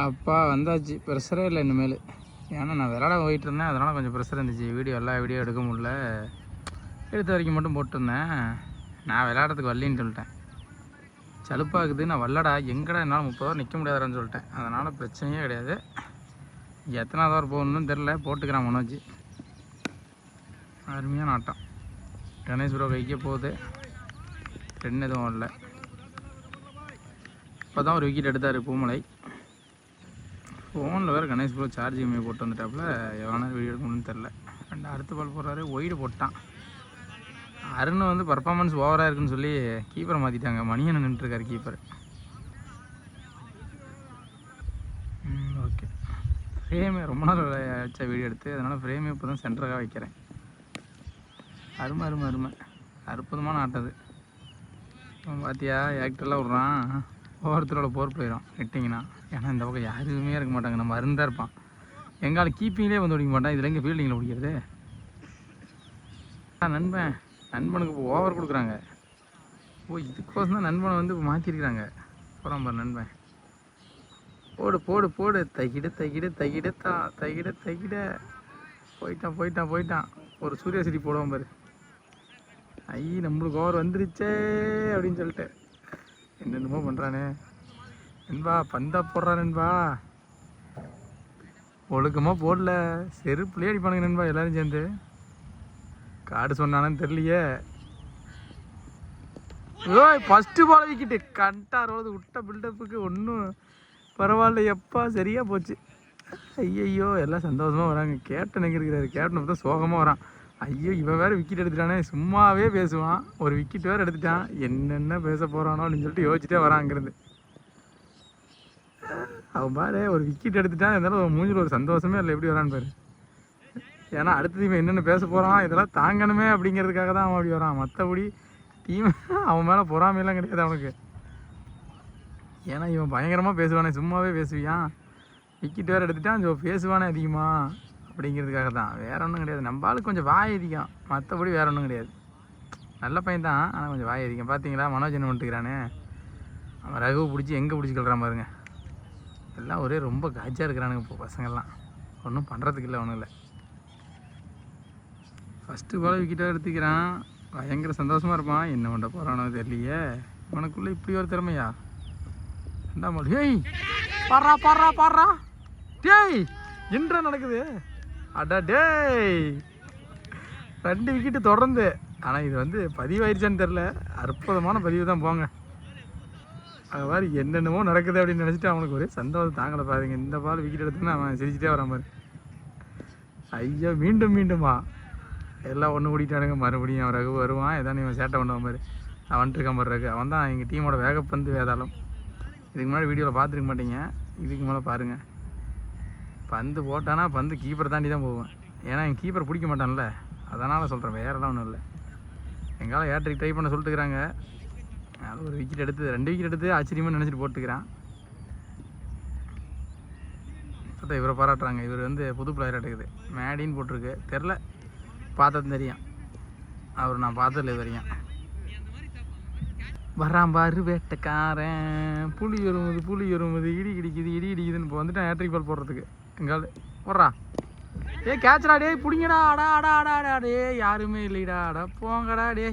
அப்பா வந்தாச்சு. ப்ரெஷரே இல்லை இனிமேல். ஏன்னா நான் விளாட போயிட்டு இருந்தேன், அதனால் கொஞ்சம் ப்ரெஷர் இருந்துச்சு. எல்லா வீடியோ எடுக்க முடியல. எடுத்த வரைக்கும் மட்டும் போட்டிருந்தேன். நான் விளையாடுறதுக்கு வரலின்னு சொல்லிட்டேன். சலுப்பாகுது, நான் வரலடா, எங்கடா என்னால் 30 ஹவர் நிற்க முடியாதுன்னு சொல்லிட்டேன். அதனால் பிரச்சனையே கிடையாது. எத்தனாவது ஹவர் போகணுன்னு தெரில, போட்டுக்கிறான் மனோஜ். அருமையான ஆட்டம். கணேஷ் ப்ரோ கைக்கே போகுது. ரெண்டு எதுவும் இல்லை. இப்போ தான் ஒரு விக்கெட் எடுத்தார் பூமலை. ஃபோனில் வேறு கணேஷ் ப்ரோ சார்ஜ் போட்டு வந்துட்டாப்புல. எவ்வளோ வீடியோ எடுக்கணும்னு தெரில. அடுத்த பால் போடுறாரு, ஒய்டு போட்டான். அருண் வந்து பர்ஃபார்மன்ஸ் ஓவராக இருக்குன்னு சொல்லி கீப்பரை மாற்றிட்டாங்க. மணியன் நின்றுருக்காரு கீப்பர். ஓகே, ஃப்ரேமே ரொம்ப நாள் ஆச்சா வீடியோ எடுத்து, அதனால் ஃப்ரேமே இப்போ தான் சென்டராக வைக்கிறேன். அருமை அருமை அருமை, அற்புதமான ஆட்டது. பார்த்தியா, ஆக்டர்லாம் விட்றான். ஒவ்வொருத்தரோட போர் போயிடும் நெட்டிங்கன்னா. ஏன்னா இந்த பக்கம் யாருமே இருக்க மாட்டாங்க. நம்ம அருண் தான் இருப்பான். எங்கால கீப்பிங்லேயே வந்து ஓடிக்க மாட்டான். இதில் எங்கே ஃபீல்டிங்கில் பிடிக்கிறது? நண்பனுக்கு இப்போ ஓவர் கொடுக்குறாங்க. ஓ, இதுக்கோசம் தான் நண்பனை வந்து இப்போ மாற்றிருக்கிறாங்க. போகிறான் பாரு நண்பன். போடு போடு போடு, தகிட தகிட தகிடத்தா தகிட தகிட. போயிட்டான் போயிட்டான் போயிட்டான். ஒரு சூரிய சிரி போடுவோம் பாரு. நம்மளுக்கு ஓவர் வந்துருச்சே அப்படின்னு சொல்லிட்டு என்னென்னமோ பண்ணுறானே. நண்பா பந்தா போடுறான் நண்பா. ஒழுக்கமாக போடல, செருப்புலேயே அடிப்பானுங்க நண்பா எல்லோரும் சேர்ந்து. காடு சொன்னானு தெரியலையே. ஓய், ஃபஸ்ட்டு பால் விக்கிட்டு கண்டாரோது விட்ட பில்டப்புக்கு ஒன்றும் பரவாயில்ல. எப்பா சரியாக போச்சு. ஐயையோ, எல்லாம் சந்தோஷமாக வராங்க. கேப்டன் எங்கே இருக்கிறாரு? கேப்டன் தான் சோகமாக வரான். ஐயோ, இவன் வேறு விக்கெட் எடுத்துட்டானே. சும்மாவே பேசுவான், ஒரு விக்கெட் வேறு எடுத்துட்டான். என்னென்ன பேச போகிறானோ அப்படின்னு சொல்லிட்டு யோசிச்சுட்டே வரான் அங்கேருந்து. அவன் பாரு, ஒரு விக்கெட் எடுத்துட்டான். இருந்தாலும் மூஞ்சில் ஒரு சந்தோஷமே இல்லை. எப்படி வரான்னு பாரு. ஏன்னா அடுத்தது இவன் என்னென்ன பேச போகிறான், இதெல்லாம் தாங்கணுமே அப்படிங்கிறதுக்காக தான் அவன் அப்படி வரான். மற்றபடி டீம் அவன் மேலே பொறாமையெல்லாம் கிடையாது அவனுக்கு. ஏன்னா இவன் பயங்கரமாக பேசுவானே, சும்மாவே பேசுவியான். விக்கெட் வேறு எடுத்துட்டான், பேசுவானே அதிகமாக அப்படிங்கிறதுக்காக தான். வேறு ஒன்றும் கிடையாது. நம்ம ஆளுக்கு கொஞ்சம் வாய் அதிகம், மற்றபடி வேறு ஒன்றும் கிடையாது. நல்ல பையன் தான், ஆனால் கொஞ்சம் வாய் அதிகம். பார்த்தீங்களா மனோஜ் என்ன பண்ணிட்டுக்கிறானே. அவன் ரகு பிடிச்சி எங்கே பிடிச்சிக்கிறான் பாருங்க. எல்லாம் ஒரே ரொம்ப காய்ச்சா இருக்கிறானுங்க இப்போ பசங்கள்லாம். ஒன்றும் பண்ணுறதுக்கு இல்லை, ஒன்றும் இல்லை. ஃபஸ்ட்டு போல் விக்கெட்டாக எடுத்துக்கிறான். பயங்கர சந்தோஷமாக இருப்பான். என்ன பண்ண போகிறானோ தெரியலையே. உனக்குள்ளே இப்படி ஒரு திறமையா? ரெண்டாம் ஏய், பாடுறா பாடுறா பாடுறா. டேய், என்ன நடக்குது? அடா டேய், 2 விக்கெட்டு தொடர்ந்து. ஆனால் இது வந்து பதிவாயிருச்சான்னு தெரில. அற்புதமான பதிவு தான் போங்க. அது மாதிரி என்னென்னமோ நடக்குது அப்படின்னு நினச்சிட்டு அவனுக்கு ஒரே சந்தோஷம் தாங்கலை பாருங்க. இந்த பால் விக்கெட் எடுத்துன்னு அவன் சிரிச்சிட்டே வரான் பாரு. ஐயோ, மீண்டும் மீண்டுமா எல்லாம் ஒன்று கூட்டிட்டானுங்க. மறுபடியும் அவன் ரகு வருவான். ஏதாவது இவன் சேட்டை பண்ணுவான் பாரு. அவன்ட்டு இருக்கான் பாரு ரகு. அவன் தான் எங்கள் டீமோட வேகப்பந்து வேதாளம். இதுக்கு முன்னாடி வீடியோவில் பார்த்துருக்க மாட்டீங்க, இதுக்கு மேலே பாருங்கள். பந்து போட்டானா பந்து கீப்பரை தாண்டி தான் போவேன். ஏன்னா என் கீப்பரை பிடிக்க மாட்டான்ல, அதனால் சொல்கிறேன். வேறெல்லாம் ஒன்றும் இல்லை. எங்கால ஏட்ரிக் ட்ரை பண்ண சொல்லிட்டுக்கிறாங்க. அது ஒரு விக்கெட் எடுத்து 2 விக்கெட் எடுத்து ஆச்சரியமாக நினச்சிட்டு போட்டுக்கிறான். பார்த்தா இவரை பாராட்டுறாங்க. இவர் வந்து புது பிளேயர் எடுக்குது. மேடின்னு போட்டிருக்கு. தெரில, பார்த்தது தெரியும். அவர் நான் பார்த்ததில்ல இது வரையும். வரான் பாரு வேட்டைக்காரன். புளி வரும்போது இடி இடிக்குதுன்னு இப்போ வந்துட்டு ஏட்ரிக் பால் போடுறதுக்கு. எங்கால் போடுறா. கேட்சடா டே, பிடிங்கடா. அடா அடா அடா அடா டே, யாருமே இல்லைடா. அடா போங்கடா டே.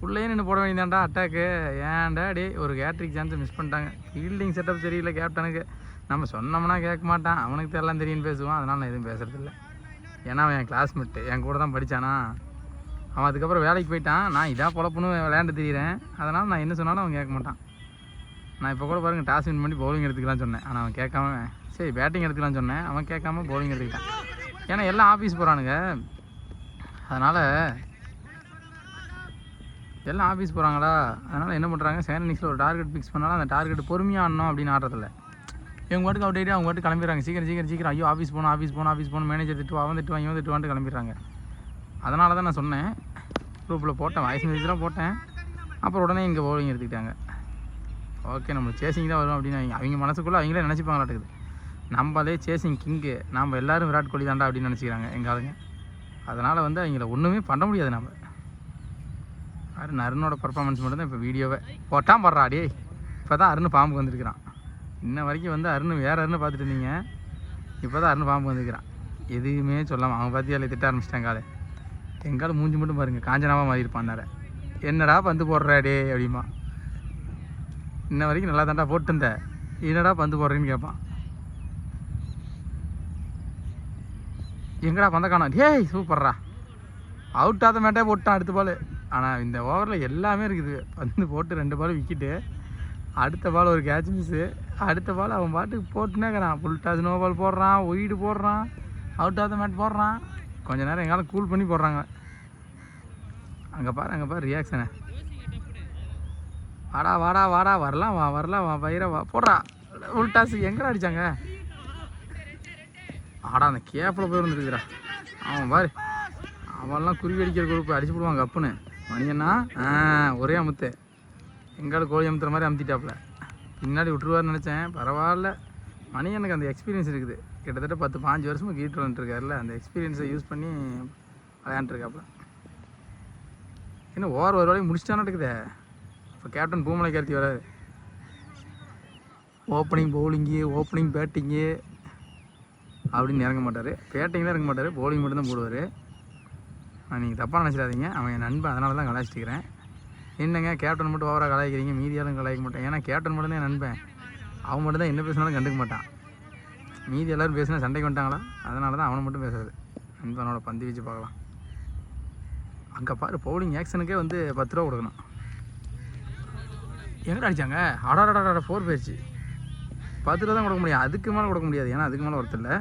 உள்ளே நின்று போட வேண்டியதான்டா அட்டாக்கு. ஏன்டா டே, ஒரு கேட்ரிக் சான்ஸை மிஸ் பண்ணிட்டாங்க. ஃபீல்டிங் செட்டப் சரியில்லை கேப்டனுக்கு. நம்ம சொன்னோம்னா கேட்க மாட்டான். அவனுக்கு எல்லாம் தெரியும்னு பேசுவான். அதனால் நான் எதுவும் பேசுறதில்ல. ஏன்னா அவன் என் கிளாஸ்மேட்டு, என் கூட தான் படித்தானா. அவன் அதுக்கப்புறம் வேலைக்கு போயிட்டான். நான் இதாக பொழப்புன்னு விளையாண்டு தெரியிறேன். அதனால் நான் என்ன சொன்னாலும் அவன் கேட்க மாட்டான். நான் இப்போ கூட பாருங்கள், டாஸ் வின் பண்ணி பவுலிங் எடுத்துக்கலாம்னு சொன்னேன். ஆனால் அவன் கேட்காம, சரி பேட்டிங் எடுத்துக்கலாம்னு சொன்னேன். அவன் கேட்காம பவுலிங் எடுத்துக்கிட்டான். ஏன்னா எல்லாம் ஆஃபீஸ் போகிறானுங்க. அதனால் எல்லாம் ஆஃபீஸ் போகிறாங்களா, அதனால் என்ன பண்ணுறாங்க, செகண்ட் இன்னிங்ஸில் ஒரு டார்கெட் ஃபிக்ஸ் பண்ணாலும் அந்த டார்கெட் பொறுமையாக ஆடணும் அப்படின்னு ஆடுறதில்ல. இவங்க பாட்டுக்கு அவுட் ஆகிட்டு அவங்க பாட்டு கிளம்பிடுறாங்க. சீக்கிரம் ஐயோ ஆஃபீஸ் போகணும் மேனேஜர் திட்டுவா, அவன் திட்டுவான், இவன் திட்டுவான்ட்டு கிளம்பிடுறாங்க. அதனால தான் நான் சொன்னேன், குரூப்பில் போட்டேன், வாய்ஸ் மெசேஜ்லாம் போட்டேன். அப்புறம் உடனே இங்கே பவுலிங் எடுத்துக்கிட்டாங்க. ஓகே, நம்ம சேசிங் தான் வரும் அப்படின்னு அவங்க மனசுக்குள்ளே அவங்களே நினச்சிப்பாங்களாட்டுக்குது. நம்மளே சேசிங் கிங்கு, நம்ம எல்லோரும் விராட் கோலி தாண்டா அப்படின்னு நினச்சிக்கிறாங்க எங்கள் ஆளுங்க. அதனால் வந்து அவங்கள ஒன்றுமே பண்ண முடியாது. நம்ம அருணோட பர்ஃபார்மன்ஸ் மட்டும்தான் இப்போ வீடியோவை போட்டான். படுறா டே, இப்போ தான் அருண் பாம்புக்கு வந்துருக்கிறான். இன்ன வரைக்கும் வந்து அருண் வேறு அருணை பார்த்துட்டு இருந்தீங்க. இப்போ தான் அருண் பாம்பு வந்துக்கிறான். எதுவுமே சொல்லாமல் அவன் பார்த்து அதில் திட்ட ஆரம்பிச்சிட்டாங்க. காலை எங்காலும் மூஞ்சி மட்டும் பாருங்கள், காஞ்சனாவாக மாறி இருப்பான். என்னடா பந்து போடுறா டே அப்படிமா. இன்ன வரைக்கும் நல்லா தாண்டா போட்டுருந்த, என்னடா பந்து போடுறேன்னு கேட்பான். எங்கடா பந்த காணோம், டேய் சூப்பர்ரா, அவுட் ஆத மேட்டே போட்டான் அடுத்த பால். ஆனால் இந்த ஓவரில் எல்லாமே இருக்குது. பந்து போட்டு 2 பால் விக்கெட்டு, அடுத்த பால் ஒரு கேட்ச் மிஸ்ஸு, அடுத்த பால் அவன் பாட்டுக்கு போட்டுனே இருக்கிறான். ஃபுல் டாஸ் நோ பால் போடுறான், ஒயிடு போடுறான், அவுட் ஆஃப் த மேட் போடுறான். கொஞ்சம் நேரம் எங்காலும் கூல் பண்ணி போடுறாங்க. அங்கே பாரு ரியாக்ஷனை. வாடா வாடா வாடா, வரலாம் வா வரலாம் வா பயிர வா போடுறா. ஃபுல் டாஸ் எங்கடா அடித்தாங்க? ஆடா அந்த கேப்பில் போய் வந்துருக்குறா. அவன் பாரு, அவன்லாம் குருவி அடிக்கிற குரூப்பு அடிச்சு போடுவாங்க அப்புன்னு. மணியண்ணா ஒரே அமுத்து, எங்காலும் கோழி அமுத்துற மாதிரி அமுத்திட்டாப்புல. பின்னாடி விட்டுருவார்னு நினச்சேன், பரவாயில்ல. மணியனுக்கு அந்த எக்ஸ்பீரியன்ஸ் இருக்குது. கிட்டத்தட்ட 10-15 வருஷமாக கிரிக்கெட் விளாண்டுருக்காருல, அந்த எக்ஸ்பீரியன்ஸை யூஸ் பண்ணி விளையாண்டுருக்காப்புல. இன்னும் ஓவர் ஒரு வேலையும் முடிச்சுட்டானு இருக்குதே. இப்போ கேப்டன் பூமலை கார்த்தி வராரு. ஓப்பனிங் பவுலிங்கு, ஓப்பனிங் பேட்டிங்கு அப்படின்னு இறங்க மாட்டார். பேட்டிங்லாம் இறங்க மாட்டார், பவுலிங் மட்டும்தான் போடுவார். நீங்கள் தப்பாக நினச்சிடாதீங்க, அவன் என் நண்பன், அதனால தான் கலாய்ச்சிட்டுக்கிறேன். என்னங்க கேப்டன் மட்டும் ஓவராக கலாய்க்கிறீங்க, மீதியாலும் கலாய்க்க மாட்டேன். ஏன்னா கேப்டன் மட்டும் தான் என் நண்பன், அவன் மட்டும் தான் என்ன பேசினாலும் கண்டுக்க மாட்டான். மீதி எல்லோரும் பேசினா சண்டைக்கு வந்துட்டாங்களா, அதனால தான் அவனை மட்டும் பேசுறது. நண்பனோட பந்து வீச்சு பார்க்கலாம். அங்கே பாரு, பவுலிங் ஆக்ஷனுக்கே வந்து 10 ரூபா கொடுக்கணும். எங்கே அடித்தாங்க? அடாடாடா 4 போயிடுச்சு. 10 ரூபா தான் கொடுக்க முடியும், அதுக்கு மேலே கொடுக்க முடியாது. ஏன்னா அதுக்கு மேலே ஒருத்தர் இல்லை.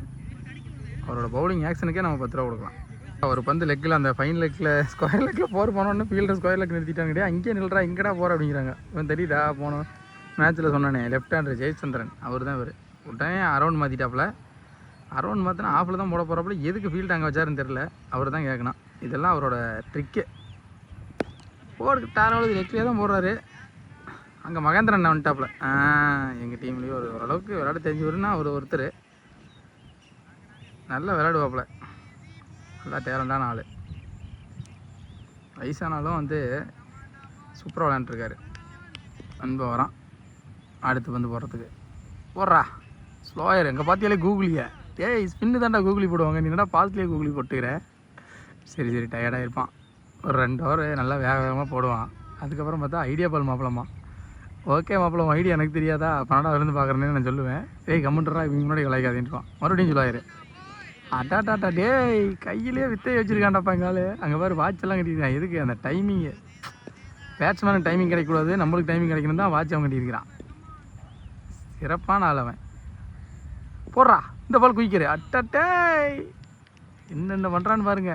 அவரோட பவுலிங் ஆக்ஷனுக்கே நம்ம 10 ரூபா கொடுக்கலாம். ஒரு பந்து லெக்கில், அந்த ஃபைன் லெக்கில் ஸ்கொயர் லெக்கில் 4 போனோன்னு ஃபீல்டர் ஸ்கொயர் லெக் நிறுத்திட்டாங்க. அங்கேயே நில்றா, இங்கடா போகிற அப்படிங்கிறாங்க. இவன் தெரியுதா, போனோம் மேட்ச்சில் சொன்னானே லெஃப்ட் ஹேண்டர் ஜெயச்சந்திரன், அவர் தான் இவர். உடனே அரௌண்ட் மாற்றிட்டாப்புல. அரௌண்ட் மாற்றினா ஆஃபில் தான் போட போகிறாப்புல. எதுக்கு ஃபீல்டு அங்கே வச்சாருன்னு தெரில, அவர் தான் கேட்கணும். இதெல்லாம் அவரோட ட்ரிக்கு. போர்டு டாராவது லெக்லேயே தான் போடுறாரு. அங்கே மகேந்திரன் வந்துட்டாப்புல. எங்கள் டீம்லேயும் ஓரளவுக்கு விளையாட தெரிஞ்சவருன்னா அவர் ஒருத்தர். நல்லா விளையாடுவாப்புல, நல்லா டேலண்டான ஆள். வயசானாலும் வந்து சூப்பராக விளையாண்டுருக்காரு. அன்பு வரான் அடுத்து வந்து போடுறதுக்கு. போடுறா ஸ்லோயர். எங்கே பார்த்தியாலே கூகுளியா, ஏய் ஸ்பின்னு தாண்டா கூகுளி போடுவாங்க, நீ என்னடா பாலத்துலேயே கூகுளி போட்டுக்கிற. சரி டயர்டாக இருப்பான். ஒரு 2 ஓவர் நல்லா வேகமாக போடுவான். அதுக்கப்புறம் பார்த்தா ஐடியா பால் மாப்பிளமா. ஓகே மாப்பிளம், ஐடியா எனக்கு தெரியாதா, 12 இருந்து பார்க்குறேன்னு நான் சொல்லுவேன். ஏய் கமெண்ட்ரா, இவங்க முன்னாடி கலாய்க்காதேன்ட்டுவான். மறுபடியும் சொல்லுவார். அட்டாட்டாட்டா டேய், கையிலே வித்தை வச்சுருக்காண்டாப்பா எங்கால். அங்கே பாரு வாட்செல்லாம் கட்டியிருக்கான். எதுக்கு? அந்த டைமிங்கு, பேட்ஸ்மேனுக்கு டைமிங் கிடைக்கக்கூடாது, நம்மளுக்கு டைமிங் கிடைக்கணும் தான் வாட்ச் அவன் கட்டியிருக்கிறான். சிறப்பான ஆள் அவன். போடுறா இந்த பால் குயிக்கிற. அட்டட்டே என்னென்ன பண்ணுறான்னு பாருங்க.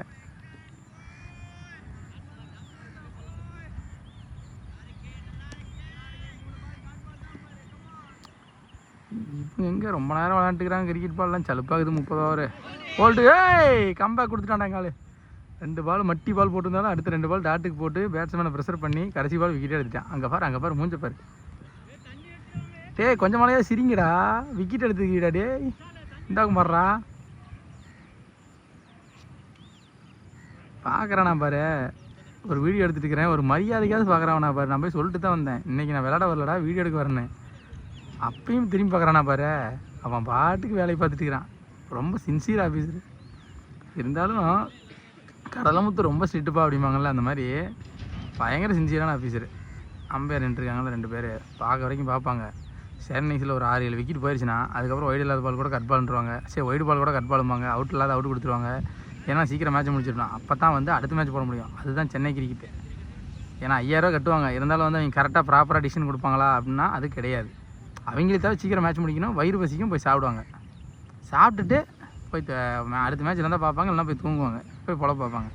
இப்போ எங்கே ரொம்ப நேரம் விளையாண்டுக்கிறாங்க கிரிக்கெட் பால்லாம். சலுப்பாகுது. 30 ஓவர் போல்ட்டு. ஏய் கம்பேக் கொடுத்துட்டாண்டாங்காலு. 2 பால் மட்டி பால் போட்டிருந்தாலும் அடுத்த 2 பால் டாட்டுக்கு போட்டு பேட்ஸ்மேனை ப்ரெஷர் பண்ணி கடைசி பால் விக்கெட்டே எடுத்துட்டான். அங்கே பாரு மூஞ்ச பாரு. டேய் கொஞ்சம் மழையா சிரிங்கடா, விக்கெட் எடுத்துக்கிட்டா. டேய் இந்தாக்க மாட்றா, பார்க்குறானா பாரு. ஒரு வீடியோ எடுத்துகிட்டு இருக்கிறேன், ஒரு மரியாதைக்காவது பார்க்குறானா பாரு. நான் போய் சொல்லிட்டு தான் வந்தேன், இன்றைக்கி நான் விளையாட வரலடா, வீடியோ எடுக்க வரேன்னு. அப்பயும் திரும்பி பார்க்குறானா பாரு. அவன் பாட்டுக்கு வேலையை பார்த்துட்டு இருக்கிறான். ரொம்ப சின்சியர் ஆஃபீஸரு. இருந்தாலும் கடலமுத்து ரொம்ப ஸ்ட்ரிக்ட்டுப்பா அப்படிம்பாங்கள்ல, அந்த மாதிரி பயங்கர சின்சியரான ஆஃபீஸரு. அம்பையர் நின்றுருக்காங்களா 2 பேர், பார்க்க வரைக்கும் பார்ப்பாங்க. சென்னைஸில் ஒரு 6-7 விக்கெட் போயிடுச்சுன்னா அதுக்கப்புறம் ஒய்டு இல்லாத பால் கூட கட் பால்ன்றுவாங்க. சரி ஒய்டு பால் கூட கட் பாலும்பாங்க, அவுட் இல்லாத அவுட் கொடுத்துருவாங்க. ஏன்னா சீக்கிரம் மேட்ச் முடிச்சிடணும், அப்போ தான் வந்து அடுத்த மேட்ச் போட முடியும். அதுதான் சென்னை கிரிக்கெட்டு. ஏன்னா 5000 ரூபா கட்டுவாங்க, இருந்தாலும் வந்து அவங்க கரெக்டாக ப்ராப்பராக டிசிஷன் கொடுப்பாங்களா அப்படின்னா அது கிடையாது. அவங்களே தவிர சீக்கிரம் மேட்ச் முடிக்கணும், வயிறு பசிக்கும், போய் சாப்பிடுவாங்க. சாப்பிட்டுட்டு போய் அடுத்த மேட்ச் இருந்தால் பார்ப்பாங்க, இல்லைனா போய் தூங்குவாங்க, போய் பொழப்பு பார்ப்பாங்க.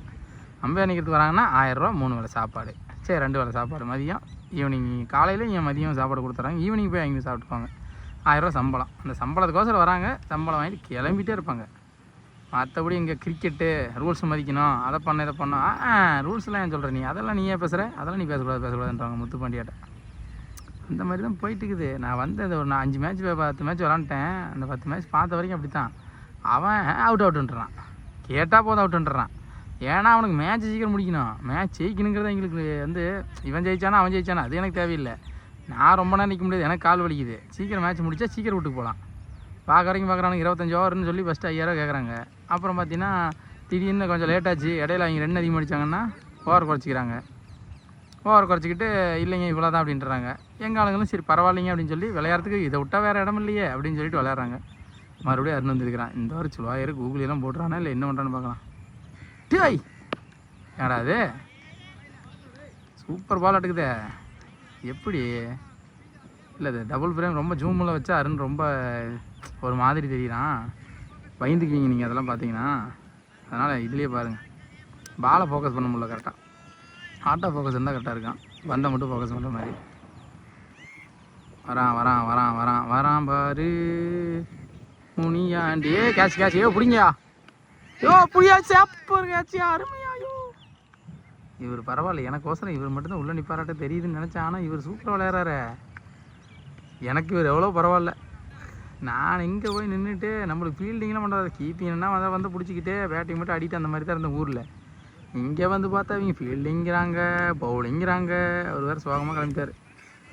அம்பையர் நிற்கிறதுக்கு வராங்கன்னா 1000 ரூபா 3 வேளை சாப்பாடு. சரி 2 வேளை சாப்பாடு, மதியம் ஈவினிங். காலையில் என் மதியம் சாப்பாடு கொடுத்துறாங்க, ஈவினிங் போய் அவங்க சாப்பிட்டுப்பாங்க. 1000 ரூபா சம்பளம். அந்த சம்பளத்துக்கோசரம் வராங்க, சம்பளம் வாங்கிட்டு கிளம்பிட்டே இருப்பாங்க. மற்றபடி இங்கே கிரிக்கெட்டு ரூல்ஸ் மதிக்கணும், அதை பண்ண இதை பண்ணோம். ரூல்ஸ்லாம் ஏன் சொல்கிற நீ, அதெல்லாம் நீ ஏன் பேசுகிற, அதெல்லாம் நீ பேசக்கூடாதுன்றாங்க முத்துப்பாண்டியாட்ட. அந்த மாதிரி தான் போயிட்டுருக்குது. நான் வந்து ஒரு 5 மேட்ச் 10 மேட்ச் விளாண்டுட்டேன். அந்த 10 மேட்ச் பார்த்த வரைக்கும் அப்படி தான். அவன் அவுட்டுன்றான், கேட்டால் போதும் அவுட்டுன்றான். ஏன்னா அவனுக்கு மேட்ச் சீக்கிரம் முடிக்கணும், மேட்ச் ஜெயிக்கணுங்கிறத எங்களுக்கு வந்து இவன் ஜெயிச்சானா அவன் ஜெயிச்சானா அது எனக்கு தேவையில்லை. நான் ரொம்ப நேரம் நிற்க முடியாது, எனக்கு கால் வலிக்குது. சீக்கிரம் மேட்ச் முடிச்சா சீக்கிரம் வீட்டுக்கு போகலாம். பார்க்க வரைக்கும் பார்க்குறாங்க 25 ஓவர்னு சொல்லி ஃபஸ்ட்டு 5000 கேட்குறாங்க. அப்புறம் பார்த்தீங்கன்னா திடீர்னு கொஞ்சம் லேட்டாச்சு, இடையில அவங்க 2 அதிகம் அடித்தாங்கன்னா ஓவர் குறைச்சிக்கிறாங்க. ஓவர் குறைச்சிக்கிட்டு இல்லைங்க இவ்வளோ தான் அப்படின்றாங்க. எங்கள் ஆளுங்களும் சரி பரவாயில்லைங்க அப்படின்னு சொல்லி விளையாடுறதுக்கு இதை விட்டால் வேறு இடம் இல்லையே அப்படின்னு சொல்லிட்டு விளையாடுறாங்க. மறுபடியும் அருண் வந்துருக்கிறான். இந்த வாரம் சுவாயர் கூகுளெல்லாம் போட்டுறானா இல்லை என்ன பண்ணுறான்னு பார்க்கலாம். டேய் ஏடா அது சூப்பர் பால் அட்டுக்குதே எப்படி இல்லை இது டபுள் ஃப்ரேம் ரொம்ப ஜூமில் வச்சா அருண் ரொம்ப ஒரு மாதிரி தெரியுறான். பயந்துக்குவீங்க நீங்கள் அதெல்லாம் பார்த்தீங்கன்னா. அதனால் இதுலேயே பாருங்கள், பாலை ஃபோக்கஸ் பண்ண முடியல கரெக்டாக. ஆட்டோ ஃபோக்கஸ் இருந்தால் கரெக்டாக இருக்கான், பந்தை மட்டும் ஃபோக்கஸ் பண்ணுற மாதிரி. வரான் வரான் வரான் வரான் வரான் பாரு முனியாண்டி. கேட்ச் ஏ பிடிங்கயா, யோ புரியாச்சு அப்போ கேட்சி அருமையாயோ. இவர் பரவாயில்ல, எனக்கோசரம் இவர் மட்டும்தான் உள்ள நிப்பாராட்ட தெரியுதுன்னு நினச்சேன். ஆனால் இவர் சூப்பராக விளையாடுறாரு. எனக்கு இவர் எவ்வளோ பரவாயில்ல. நான் இங்கே போய் நின்றுட்டு நம்மளுக்கு ஃபீல்டிங்லாம் பண்ணுறாரு, கீப்பிங்னா வந்து பிடிச்சிக்கிட்டே பேட்டிங் மட்டும் அடிட்டு அந்த மாதிரி தான் இருந்த ஊரில். இங்கே வந்து பார்த்தா இவங்க ஃபீல்டிங்கிறாங்க பவுலிங்கிறாங்க. அவர் வேறு சோகமாக கிளம்பிட்டார்.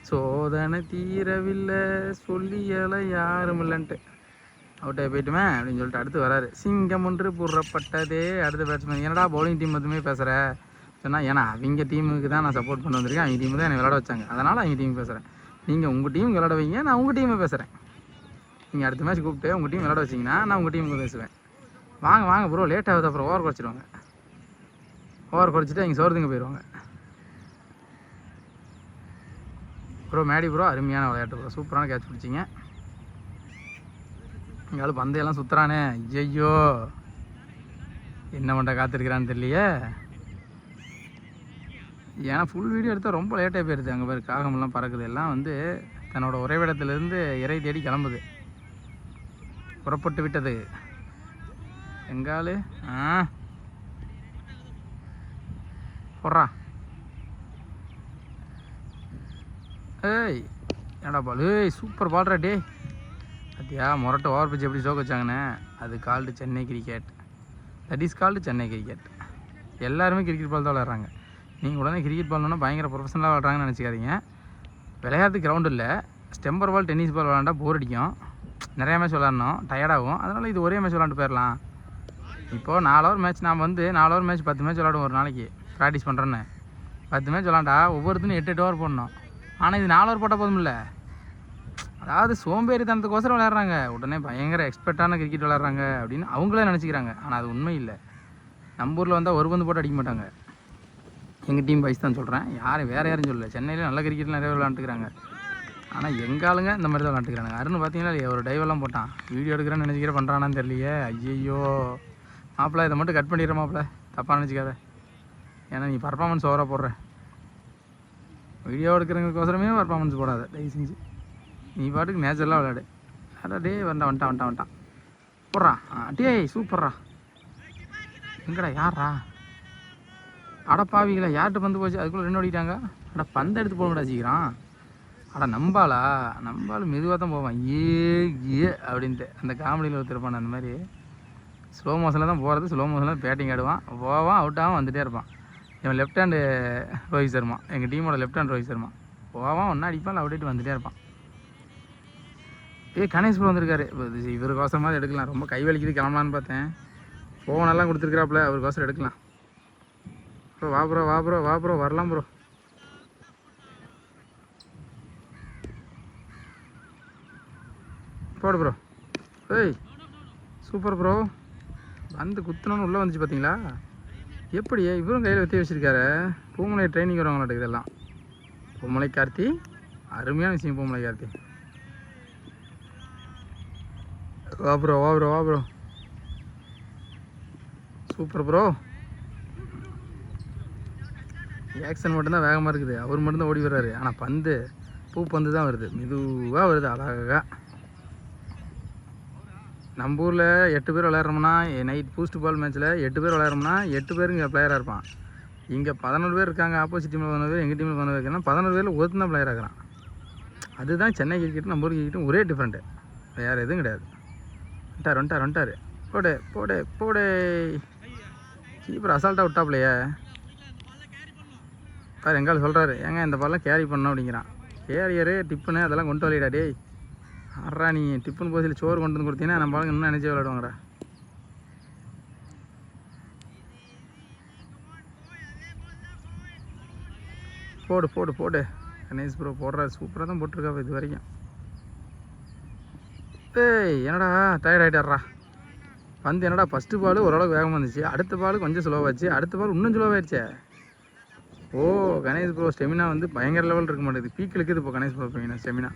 சோதனை தீரவில்லை சொல்லியலை யாரும் இல்லைன்ட்டு அவுட்டே போயிட்டுமே அப்படின்னு சொல்லிட்டு அடுத்து வராரு. சிங்கம் ஒன்று புறப்பட்டதே அடுத்த பேட்ஸ்மேன். என்னடா பவுலிங் டீம் மட்டுமே பேசுகிற சொன்னால், ஏன்னா அவங்க டீமுக்கு தான் நான் சப்போர்ட் பண்ண வந்திருக்கேன், அவங்க டீமு தான் என்னை விளையாட வச்சாங்க, அதனால் அவங்க டீம் பேசுகிறேன். நீங்கள் உங்கள் டீம் விளையாட வைங்க, நான் உங்கள் டீமை பேசுகிறேன். நீங்கள் அடுத்த மேட்ச் கூப்பிட்டு உங்கள் டீம் விளையாட வச்சிங்கன்னா நான் உங்கள் டீமுக்கு பேசுவேன். வாங்க வாங்க ப்ரோ, லேட் ஆகுது. அப்புறம் ஓவர் குறைச்சிடுவாங்க. ஓவர் குறைச்சிட்டு அவங்க சோர்ந்துங்க போயிடுவாங்க. ப்ரோ மேடி ப்ரோ அருமையான விளையாட்டு ப்ரோ, சூப்பரான கேட்ச் பிடிச்சிங்க. எங்காலும் பந்தையெல்லாம் சுற்றுறானே, ஐயோ என்ன பண்ண காத்திருக்கிறான்னு தெரியலையே. ஏன்னா ஃபுல் வீடியோ எடுத்தால் ரொம்ப லேட்டாக போயிடுது. அங்கே பேர் காகமெல்லாம் பறக்குது, எல்லாம் வந்து தன்னோட உறைவிடத்துலேருந்து இறை தேடி கிளம்புது. புறப்பட்டு விட்டது எங்காலு. போடுறா. ஏய் ஏடா பால், ஏய் சூப்பர் பால்ரா டே. அத்தியா மொரட்டை ஓவர் பிச் எப்படி சோக்க வச்சாங்கண்ணே, அது called Chennai cricket. That is called Chennai cricket. எல்லாருமே கிரிக்கெட் பால் தான் விளையாடுறாங்க. நீங்கள் உடனே கிரிக்கெட் பால்னா பயங்கர ப்ரொஃபஷனலாக விளையாடுறாங்கன்னு நினச்சிக்காதீங்க. விளையாட்டு கிரவுண்டு இல்லை, ஸ்டெம்பர் பால் டென்னிஸ் பால் விளாண்டா போர் அடிக்கும், நிறையா மேட்ச் விளாட்ணும், டயர்டாகும். அதனால் இது ஒரே மேட்ச் விளாண்டு போயிடலாம். இப்போது 4 ஓவர் மேட்ச் நாம் வந்து 4 ஓவர் மேட்ச் 10 மேட்ச் விளாடுவோம் ஒரு நாளைக்கு ப்ராக்டிஸ் பண்ணுறேன்னு. 10 மேட்ச் விளாண்டா ஒவ்வொருத்தரும் 8 ஓவர் போடணும். ஆனால் இது 4 ஓவர் போட்டால் போதும் இல்லை. அதாவது சோம்பேறித்தனத்துக்கோசரம் விளையாடுறாங்க, உடனே பயங்கர எக்ஸ்பர்ட்டான கிரிக்கெட் விளையாடுறாங்க அப்படின்னு அவங்களே நினச்சிக்கிறாங்க. ஆனால் அது உண்மை இல்லை. நம்ம ஊரில் வந்தால் ஒரு பந்து போட்டு அடிக்க மாட்டாங்க. எங்கள் டீம் வைஸ் தான் சொல்கிறேன், யாரும் வேறு யாரும் சொல்லலை. சென்னையில் நல்ல கிரிக்கெட் நிறைய விளாண்டுக்கிறாங்க. ஆனால் எங்கள் ஆளுங்க இந்த மாதிரி தான் விளாண்டுக்கிறாங்க. அருண் பார்த்தீங்கன்னா ஒரு டைவெல்லாம் போட்டான், வீடியோ எடுக்கிறேன்னு நினச்சிக்கிற பண்ணுறானான்னு தெரியலையே. ஐயோ மாப்பிள்ள, இதை மட்டும் கட் பண்ணிடுற மாப்பிள்ள, தப்பாக நினச்சிக்காத. ஏன்னா நீ பர்ஃபார்மன்ஸ் ஓவராக போடுற, வீடியோ எடுக்கிறவங்களுக்கோசரமே பர்ஃபார்மன்ஸ் போடாத தயவு செஞ்சு. நீ பாட்டுக்கு நேச்சுரலாக விளையாடு. அடா டே வந்துட்டான் போடுறா. டே சூப்பர்ரா. எங்கடா யாரா அட பாவிங்களா, யார்கிட்ட பந்து போச்சு அதுக்குள்ளே 2 ஓடிட்டாங்க. அட பந்தை எடுத்து போகணும்டா சீக்கிரம். அட நம்பாளா மெதுவாக தான் போவான். ஏ அப்படின்ட்டு அந்த காமெடியில் ஒருத்திருப்பான். அந்த மாதிரி ஸ்லோ மோஷனில் தான் போகிறது, ஸ்லோ மோஷனில் பேட்டிங் ஆடுவான், போவான், அவுட்டாகவும் வந்துகிட்டே இருப்பான். இவன் லெஃப்ட் ஹேண்டு ரோஹித் சர்மா, எங்கள் டீமோட லெஃப்ட் ஹேண்ட் ரோஹித் சர்மா. போவான் ஒன்றா அடிப்பான், அவுட்டிட்டு வந்துகிட்டே இருப்பான். கணேஷ் ப்ரோ வந்திருக்காரு. இவருக்கோசரமாக எடுக்கலாம். ரொம்ப கை வலிக்குது, கிளம்பலான்னு பார்த்தேன். ஃபோனெல்லாம் கொடுத்துருக்குறாப்புல, அவருக்கோசரம் எடுக்கலாம். ப்ரோ வா ப்ரோ வரலாம் ப்ரோ. போடு ப்ரோ. ஏய் சூப்பர் ப்ரோ. வந்து குத்துனோன்னு உள்ளே வந்துச்சு பார்த்தீங்களா? எப்படி இவரும் கையில் வெற்றி வச்சுருக்காரு. பூமலை ட்ரைனிங் வரவங்களாட்டுக்கு இதெல்லாம். பூமலை கார்த்தி அருமையான விஷயம். பூமலை கார்த்தி வா ப்ரோ. Super bro. ஆக்ஷன் மட்டும்தான் வேகமாக இருக்குது, அவர் மட்டும்தான் ஓடி வர்றாரு. ஆனால் பந்து பந்து தான் வருது, மெதுவாக வருது அழகாக. நம்ம ஊரில் 8 பேர் விளையாடுறோம்னா, நைட் பூஸ்ட் பால் மேட்ச்சில் 8 பேர் விளையாடுறோம்னா 8 பேர் இங்கே பிளேயராக இருப்பான். இங்கே 11 பேர் இருக்காங்க, ஆப்போசிட் டீமில் 11 பேர், எங்கள் டீமில் 11 பேர் இருக்காங்கன்னா 11 பேரில் ஒருத்தன் தான் பிளேயர் ஆகிறான். அதுதான் சென்னை கிரிக்கெட்டும் நம்ம ஊர் கிரிக்கெட்டும் ஒரே டிஃப்ரெண்ட்டு, வேறு எதுவும் கிடையாது. வந்துட்டார் போடு. கீப்பர் அசால்ட்டாக விட்டாப்லையே. சார் எங்காலும் சொல்கிறாரு, ஏங்க இந்த பால்லாம் கேரி பண்ணோம் அப்படிங்கிறான். கேரியரு டிப்புன்னு அதெல்லாம் கொண்டு வரலடா டேய். ஆறா நீ டிப்புன்னு போதில் சோறு கொண்டு வந்து கொடுத்தீங்கன்னா நம்ம பாருங்க இன்னும் நினச்சி விளையாடுவாங்கடா. போடு போடு போடு. கணேஷ் ப்ரோ போடுறாரு, சூப்பராக தான் போட்டிருக்காப்ப இது வரைக்கும். ஏய் என்னடா டயர்ட் ஆகிட்டாரா வந்து. என்னடா ஃபஸ்ட்டு பால் ஓரளவுக்கு வேகமாக இருந்துச்சு, அடுத்த பால் கொஞ்சம் ஸ்லோவாச்சு, அடுத்த பால் இன்னும் ஸ்லோவாகிடுச்சே. ஓ கணேஷ் ப்ரோ ஸ்டெமினா வந்து பயங்கர லெவல் இருக்க மாட்டேங்குது, பீக்கில் இருக்குது இப்போ கணேஷ் ப்ரோ பையனா ஸ்டெமினா.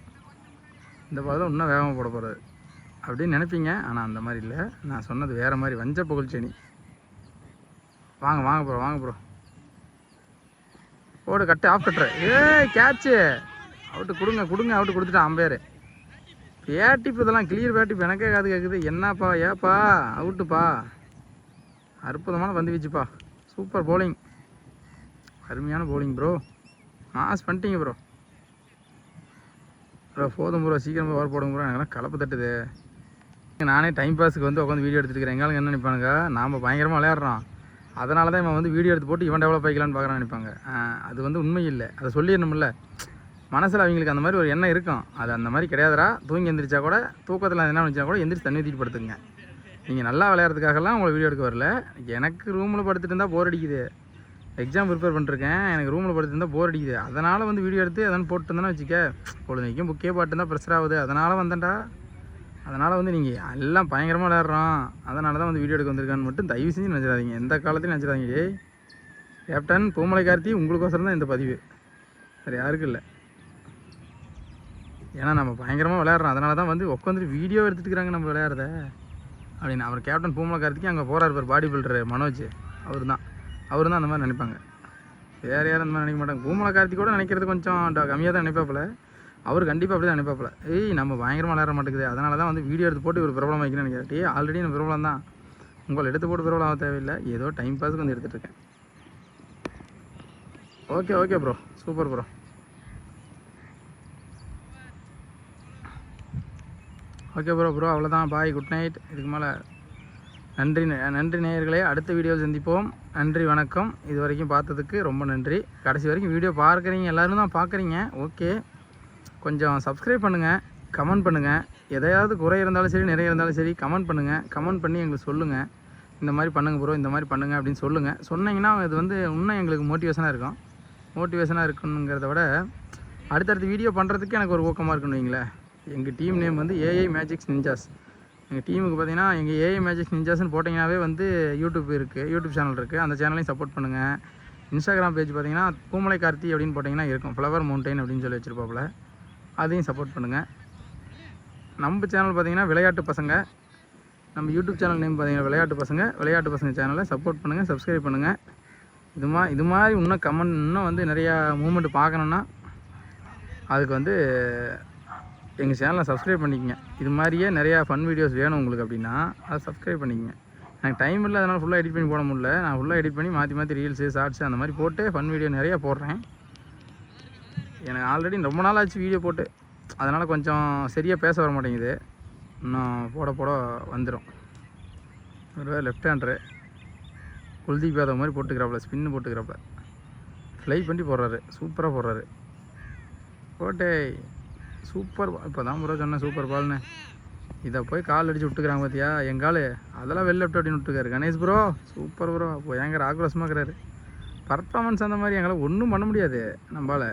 இந்த பால் தான் இன்னும் வேகமாக போட போகிறாரு அப்படின்னு நினைப்பீங்க, ஆனால் அந்த மாதிரி இல்லை. நான் சொன்னது வேறு மாதிரி, வஞ்ச புகழ்ச்சேனி. வாங்க வாங்க ப்ரோ வாங்க ப்ரோ. போடு கட்டு ஆஃப் கட்டுற. ஏய் கேட்சு அவுட்டு கொடுங்க கொடுங்க, அவுட்டு கொடுத்துட்டான் அம்பேர். பேட்டிப்பு இதெல்லாம் கிளியர் பேட்டிப்பு எனக்கே காது கேட்குது. என்னப்பா ஏப்பா அவுட்டுப்பா. அற்புதமான பந்து வீச்சுப்பா, சூப்பர் போலிங், அருமையான போலிங் ப்ரோ. மாஸ் பண்ணிட்டீங்க ப்ரோ. ப்ரோ போதும் ப்ரோ, சீக்கிரமாக ஓவர் போடுங்க ப்ரோ, எனக்கெல்லாம் கலப்பு தட்டுது. நானே டைம் பாஸுக்கு வந்து உட்காந்து வீடியோ எடுத்துருக்கிறேன். எங்களுக்கு என்ன நினைப்பானுங்க, நாம் பயங்கரமாக விளையாடுறோம், அதனால தான் இவன் வந்து வீடியோ எடுத்து போட்டு இவன் டெவலப் ஆகிக்கலான்னு பார்க்குறான்னு நினைப்பாங்க. அது வந்து உண்மை இல்லை, அதை சொல்லிடணும்ல. மனசில் அவங்களுக்கு அந்த மாதிரி ஒரு எண்ணம் இருக்கும், அது அந்த மாதிரி கிடையாதுரா. தூங்கி எந்திரிச்சா கூட, தூக்கத்தில் என்ன நினச்சா கூட எந்திரிச்சு தண்ணி ஊற்றிட்டு படுத்துங்க. நீங்கள் நல்லா விளையாடுறதுக்காகலாம் உங்களை வீடியோ எடுக்க வரல. எனக்கு ரூமில் படுத்துட்டு இருந்தால் போர் அடிக்குது, எக்ஸாம் ப்ரிப்பேர் பண்ணிருக்கேன், எனக்கு ரூமில் படுத்துட்டு இருந்தால் போர் அடிக்குது, அதனால் வந்து வீடியோ எடுத்து எதாவது போட்டு இருந்தேன்னா வச்சுக்க, பொழுதுக்கும் புக்கே பாட்டு இருந்தால் ப்ரெஷர் ஆகுது, அதனால் வந்தேன்டா. அதனால் வந்து நீங்கள் எல்லாம் பயங்கரமாக விளையாடுறோம், அதனால தான் வந்து வீடியோ எடுக்க வந்திருக்கான்னு மட்டும் தயவு செஞ்சு நினச்சிடாதீங்க, எந்த காலத்தையும் நினச்சிடாதீங்க. ஏய் கேப்டன் பூமலை கார்த்தி உங்களுக்கோசரம் தான் இந்த பதிவு, வேறு யாருக்கும் இல்லை. ஏன்னா நம்ம பயங்கரமாக விளையாடுறோம், அதனால தான் வந்து உட்காந்துட்டு வீடியோ எடுத்துக்கிறாங்க நம்ம விளையாடுறத அப்படின்னு. அவர் கேப்டன் பூமலை கார்த்திக்கு அங்கே போகிறார் பேர் பாடி பில்டர் மனோஜ், அவர் தான் அந்த மாதிரி நினைப்பாங்க, வேறு யாரும் அந்த மாதிரி நினைக்க மாட்டாங்க. பூமலை கார்த்தி கூட நினைக்கிறது கொஞ்சம் கம்மியாக தான் நினைப்பாப்பில், அவர் கண்டிப்பாக அப்படி தான் நினைப்பாப்பில். ஏய் நம்ம பயங்கரமாக விளையாட மாட்டேங்குது, அதனால தான் வந்து வீடியோ எடுத்து போட்டு ஒரு பிரபலம் வைக்கணும்னு நினைக்கிறேன். ஆல்ரெடி நான் பிரபலம் தான், உங்களை எடுத்து போட்டு பிரபலம் ஆக தேவையில்லை, ஏதோ டைம் பாஸுக்கு வந்து எடுத்துகிட்டு இருக்கேன். Okay okay bro, super bro. Okay bro அவ்வளோதான், பாய், குட் நைட். இதுக்கு மேலே நன்றி நேயர்களே, அடுத்த வீடியோவில் சந்திப்போம். நன்றி வணக்கம். இது வரைக்கும் பார்த்ததுக்கு ரொம்ப நன்றி. கடைசி வரைக்கும் வீடியோ பார்க்குறீங்க, எல்லோரும் தான் பார்க்குறீங்க, ஓகே. கொஞ்சம் சப்ஸ்கிரைப் பண்ணுங்கள், கமெண்ட் பண்ணுங்கள், எதையாவது குறை இருந்தாலும் சரி நிறைய இருந்தாலும் சரி கமெண்ட் பண்ணுங்கள். கமெண்ட் பண்ணி எங்களுக்கு சொல்லுங்கள், இந்த மாதிரி பண்ணுங்கள் ப்ரோ, இந்த மாதிரி பண்ணுங்கள் அப்படின்னு சொல்லுங்கள். சொன்னீங்கன்னா இது வந்து இன்னும் எங்களுக்கு மோட்டிவேஷனாக இருக்கும். மோட்டிவேஷனாக இருக்குங்கிறத விட அடுத்தடுத்து வீடியோ பண்ணுறதுக்கு எனக்கு ஒரு ஊக்கமாக இருக்குன்னு வைங்களேன். எங்கள் டீம் நேம் வந்து ஏஐ மேஜிக்ஸ் நிஞ்சாஸ். எங்கள் டீமுக்கு பார்த்தீங்கன்னா எங்கள் ஏஐ மேஜிக்ஸ் நிஞ்சாஸ்ன்னு போட்டிங்கனாவே வந்து யூடியூப் இருக்குது, யூடியூப் சேனல் இருக்குது, அந்த சேனலையும் சப்போர்ட் பண்ணுங்கள். இன்ஸ்டாகிராம் பேஜ் பார்த்தீங்கன்னா பூமலை கார்த்தி அப்படின்னு போட்டிங்கன்னா இருக்கும், ஃப்ளவர் மவுண்டைன் அப்படின்னு சொல்லி வச்சுருப்பாப்புல, அதையும் சப்போர்ட் பண்ணுங்கள். நம்ம சேனல் பார்த்தீங்கன்னா விளையாட்டு பசங்க, நம்ம யூடியூப் சேனல் நேம் பார்த்தீங்கன்னா விளையாட்டு பசங்க சேனலை சப்போர்ட் பண்ணுங்கள், சப்ஸ்கிரைப் பண்ணுங்கள். இது மாதிரி இன்னும் கமெண்ட் இன்னும் வந்து நிறையா மூமெண்ட் பார்க்கணுன்னா அதுக்கு வந்து எங்கள் சேனலை சப்ஸ்கிரைப் பண்ணிக்கங்க. இது மாதிரியே நிறையா ஃபன் வீடியோஸ் வேணும் உங்களுக்கு அப்படின்னா அதை சப்ஸ்கிரைப் பண்ணிக்கங்க. எனக்கு டைம் இல்லை, அதனால் ஃபுல்லாக எடிட் பண்ணி போட முடியல. நான் ஃபுல்லாக எடிட் பண்ணி மாற்றி ரீல்ஸு ஷார்ட்ஸு அந்த மாதிரி போட்டு ஃபன் வீடியோ நிறையா போடுறேன். எனக்கு ஆல்ரெடி ரொம்ப நாள் ஆச்சு வீடியோ போட்டு, அதனால் கொஞ்சம் சரியாக பேச வர மாட்டேங்குது. இன்னும் போட வந்துடும். ஒரு லெஃப்ட் ஹேண்டரு குல்தீப் யாதவ் மாதிரி போட்டுக்கிறாப்புல, ஸ்பின்னு போட்டுக்கிறாப்புல, ஃப்ளை பண்ணி போடுறாரு, சூப்பராக போடுறாரு. போட்டே சூப்பர். இப்போ தான் ப்ரோ சொன்னேன் சூப்பர் பால்னு, இதை போய் கால் அடித்து விட்டுக்கிறாங்க பார்த்தியா எங்கால், அதெல்லாம் வெளில விட்டு அப்படின்னு விட்டுருக்காரு கணேஷ் ப்ரோ. Super bro. அப்போ எங்கிற ஆக்ரோஷமாக இருக்கிறாரு. பர்ஃபார்மன்ஸ் அந்த மாதிரி எங்களால் ஒன்றும் பண்ண முடியாது நம்மளால்.